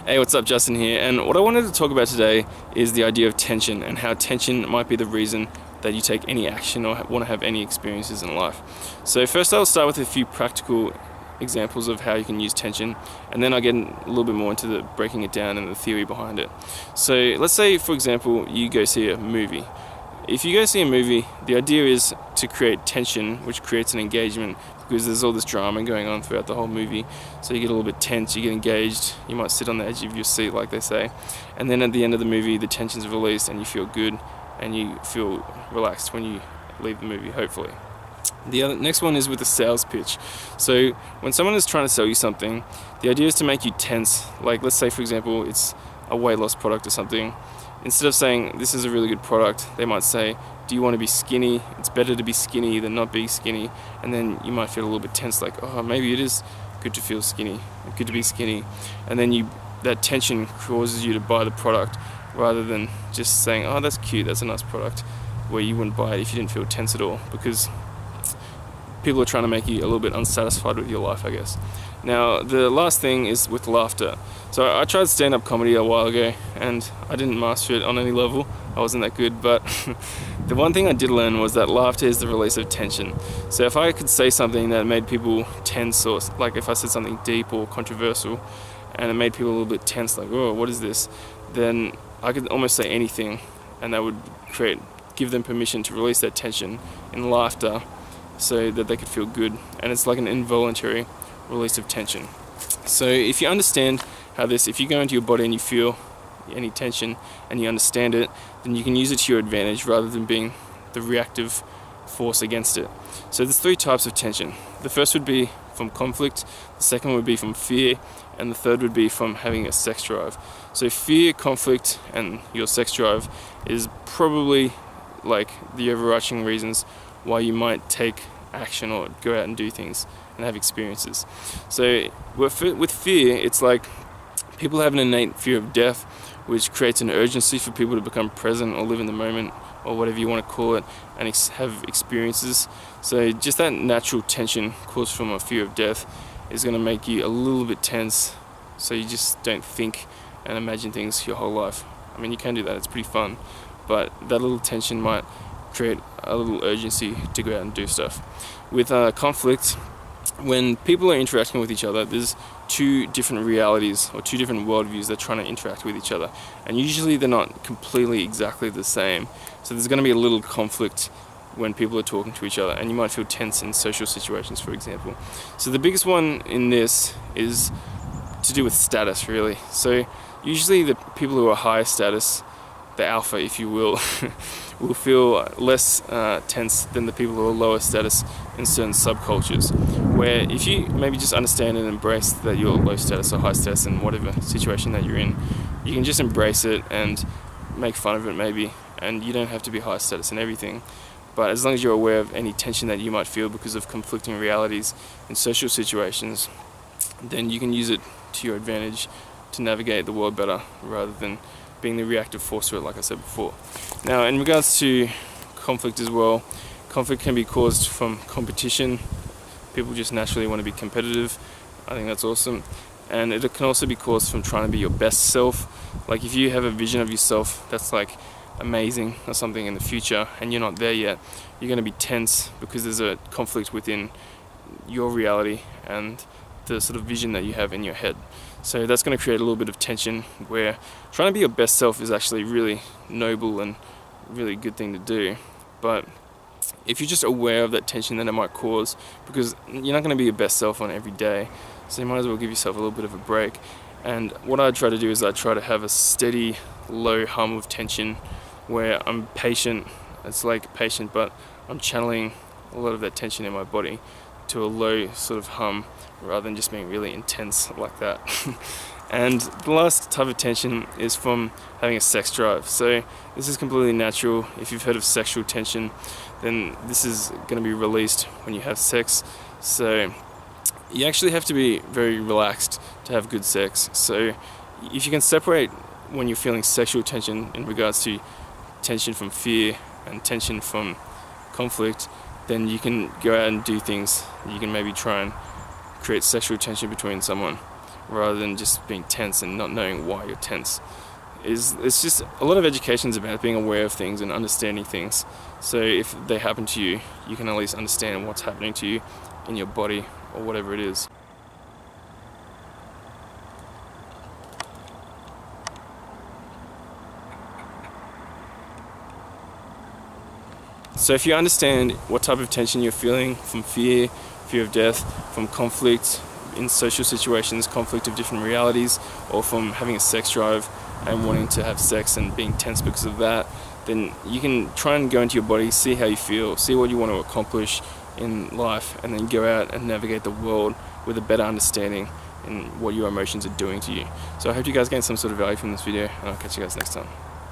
Hey, what's up? Justin here, and what I wanted to talk about today is the idea of tension and how tension might be the reason that you take any action or want to have any experiences in life. So first I'll start with a few practical examples of how you can use tension, and then I'll get a little bit more into the breaking it down and the theory behind it. So let's say, for example, you go see a movie. If you go see a movie, the idea is to create tension, which creates an engagement, because there's all this drama going on throughout the whole movie. So you get a little bit tense, you get engaged, you might sit on the edge of your seat, like they say. And then at the end of the movie, the tension's released and you feel good and you feel relaxed when you leave the movie, hopefully. The next one is with a sales pitch. So when someone is trying to sell you something, the idea is to make you tense. Like, let's say, for example, it's a weight loss product or something. Instead of saying, this is a really good product, they might say, do you want to be skinny? It's better to be skinny than not be skinny. And then you might feel a little bit tense, like, oh, maybe it is good to feel skinny, good to be skinny. And then that tension causes you to buy the product rather than just saying, oh, that's cute, that's a nice product, where you wouldn't buy it if you didn't feel tense at all, because people are trying to make you a little bit unsatisfied with your life, I guess. Now, the last thing is with laughter. So I tried stand-up comedy a while ago, and I didn't master it on any level. I wasn't that good, but the one thing I did learn was that laughter is the release of tension. So if I could say something that made people tense, or like if I said something deep or controversial, and it made people a little bit tense, like, oh, what is this? Then I could almost say anything, and that would give them permission to release that tension in laughter so that they could feel good. And it's like an involuntary release of tension. So if you understand if you go into your body and you feel any tension and you understand it, then you can use it to your advantage rather than being the reactive force against it. So there's 3 types of tension. The first would be from conflict, the second would be from fear, and the third would be from having a sex drive. So fear, conflict, and your sex drive is probably like the overarching reasons why you might take action or go out and do things and have experiences. So with fear, it's like people have an innate fear of death, which creates an urgency for people to become present or live in the moment, or whatever you want to call it, and have experiences. So just that natural tension caused from a fear of death is going to make you a little bit tense, so you just don't think and imagine things your whole life. I mean, you can do that, it's pretty fun, but that little tension might create a little urgency to go out and do stuff. With conflict, when people are interacting with each other, there's 2 different realities or 2 different worldviews that are trying to interact with each other, and usually they're not completely exactly the same. So there's going to be a little conflict when people are talking to each other, and you might feel tense in social situations, for example. So the biggest one in this is to do with status, really. So usually the people who are high status, the alpha, if you will feel less tense than the people who are lower status in certain subcultures, where if you maybe just understand and embrace that you're low status or high status in whatever situation that you're in, you can just embrace it and make fun of it maybe, and you don't have to be high status in everything. But as long as you're aware of any tension that you might feel because of conflicting realities in social situations, then you can use it to your advantage to navigate the world better rather than being the reactive force to it, like I said before. Now, in regards to conflict as well, conflict can be caused from competition. People just naturally want to be competitive. I think that's awesome. And it can also be caused from trying to be your best self. Like if you have a vision of yourself that's like amazing or something in the future and you're not there yet, you're going to be tense because there's a conflict within your reality and the sort of vision that you have in your head. So that's going to create a little bit of tension, where trying to be your best self is actually really noble and really good thing to do. But if you're just aware of that tension that it might cause, because you're not going to be your best self on every day, so you might as well give yourself a little bit of a break. And what I try to do is I try to have a steady, low hum of tension where I'm patient. It's like patient, but I'm channeling a lot of that tension in my body to a low sort of hum rather than just being really intense like that. And the last type of tension is from having a sex drive. So this is completely natural. If you've heard of sexual tension, then this is going to be released when you have sex. So you actually have to be very relaxed to have good sex. So if you can separate when you're feeling sexual tension in regards to tension from fear and tension from conflict, then you can go out and do things. You can maybe try and create sexual tension between someone, rather than just being tense and not knowing why you're tense. It's just a lot of education is about being aware of things and understanding things. So if they happen to you, you can at least understand what's happening to you in your body or whatever it is. So if you understand what type of tension you're feeling from fear of death, from conflict in social situations, conflict of different realities, or from having a sex drive and wanting to have sex and being tense because of that, then you can try and go into your body, see how you feel, see what you want to accomplish in life, and then go out and navigate the world with a better understanding in what your emotions are doing to you. So I hope you guys gain some sort of value from this video, and I'll catch you guys next time.